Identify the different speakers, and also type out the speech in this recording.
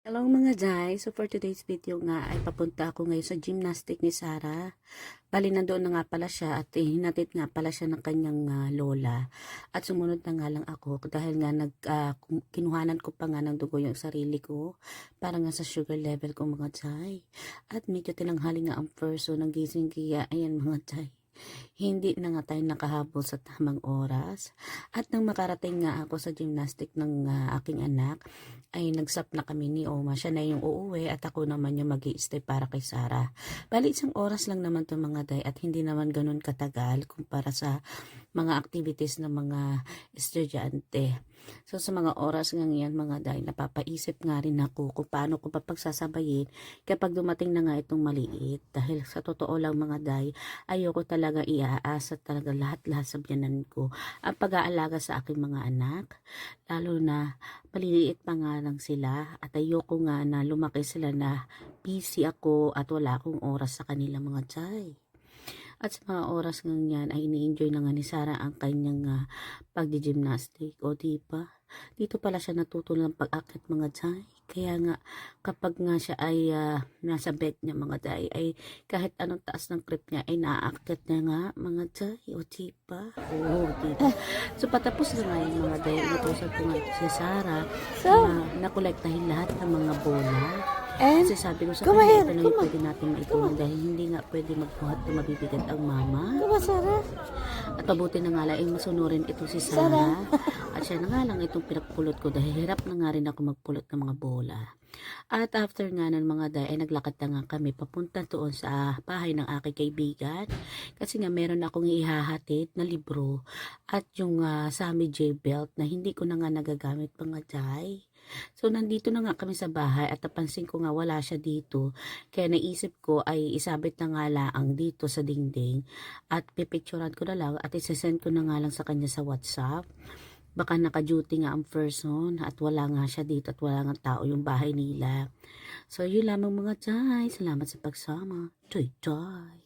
Speaker 1: Hello mga Jai. So for today's video nga ay papunta ako ngayon sa gymnastic ni Sarah. Bali nandoon na nga pala siya at hinatid nga pala siya ng kanyang lola. At sumunod na nga lang ako dahil nga kinuhanan ko pa nga ng dugo yung sarili ko para nga sa sugar level ko mga Jai. At medyo tinanghali nga ang first so nang gising kaya ayan mga Jai. Hindi na nga tayo nakahabol sa tamang oras. At nang makarating nga ako sa gymnastic ng aking anak, ay nagsap na kami ni Oma. Siya na yung uuwi at ako naman yung mag-i-stay para kay Sarah. Bali isang oras lang naman to mga day at hindi naman ganun katagal kumpara sa mga activities ng mga estudyante. So sa mga oras nga yan mga day, napapaisip nga rin ako kung paano ko papagsasabayin kapag dumating na nga itong maliit. Dahil sa totoo lang mga day, ayoko talaga iaasa talaga lahat-lahat sa biyanan ko ang pag-aalaga sa aking mga anak. Lalo na maliliit pa nga lang sila at ayoko nga na lumaki sila na busy ako at wala akong oras sa kanila mga day. At sa mga oras nga yan ay ini-enjoy na nga ni Sarah ang kanyang pagdi-gymnastic. O diba? Dito pala siya natuto ng pag-akit mga day. Kaya nga kapag nga siya ay nasa bed niya mga day ay kahit anong taas ng crib niya ay naaakit niya nga mga day. O diba? Oo, diba? So patapos na nga yung mga day. Inutusan ko nga ito si Sarah na nakolektahin lahat ng mga bola.
Speaker 2: And
Speaker 1: Kasi sabi ko sa
Speaker 2: come
Speaker 1: kanya,
Speaker 2: here,
Speaker 1: ito lang
Speaker 2: come
Speaker 1: yung
Speaker 2: on.
Speaker 1: pwede natin maitulong dahil hindi nga pwede magbuhat na mabibigat ang mama.
Speaker 2: Come on, Sarah.
Speaker 1: At mabuti na nga lang ay masunurin ito si Sarah. At siya na nga lang itong pinagpulot ko dahil hirap na nga rin ako magpulot ng mga bola. At after nga ng mga day ay naglakad na nga kami papunta doon sa bahay ng aking kaibigan. Kasi nga meron akong ihahatid na libro at yung Sammy J belt na hindi ko na nga nagagamit mga day. So nandito na nga kami sa bahay at napansin ko nga wala siya dito. Kaya naisip ko ay isabit na nga lang dito sa dingding at pipicturean ko na lang at isasend ko na nga lang sa kanya sa WhatsApp. Baka naka-duty nga ang person at wala nga siya dito at wala nga tao yung bahay nila. So yun lamang mga Jai. Salamat sa pagsama. Joy, joy.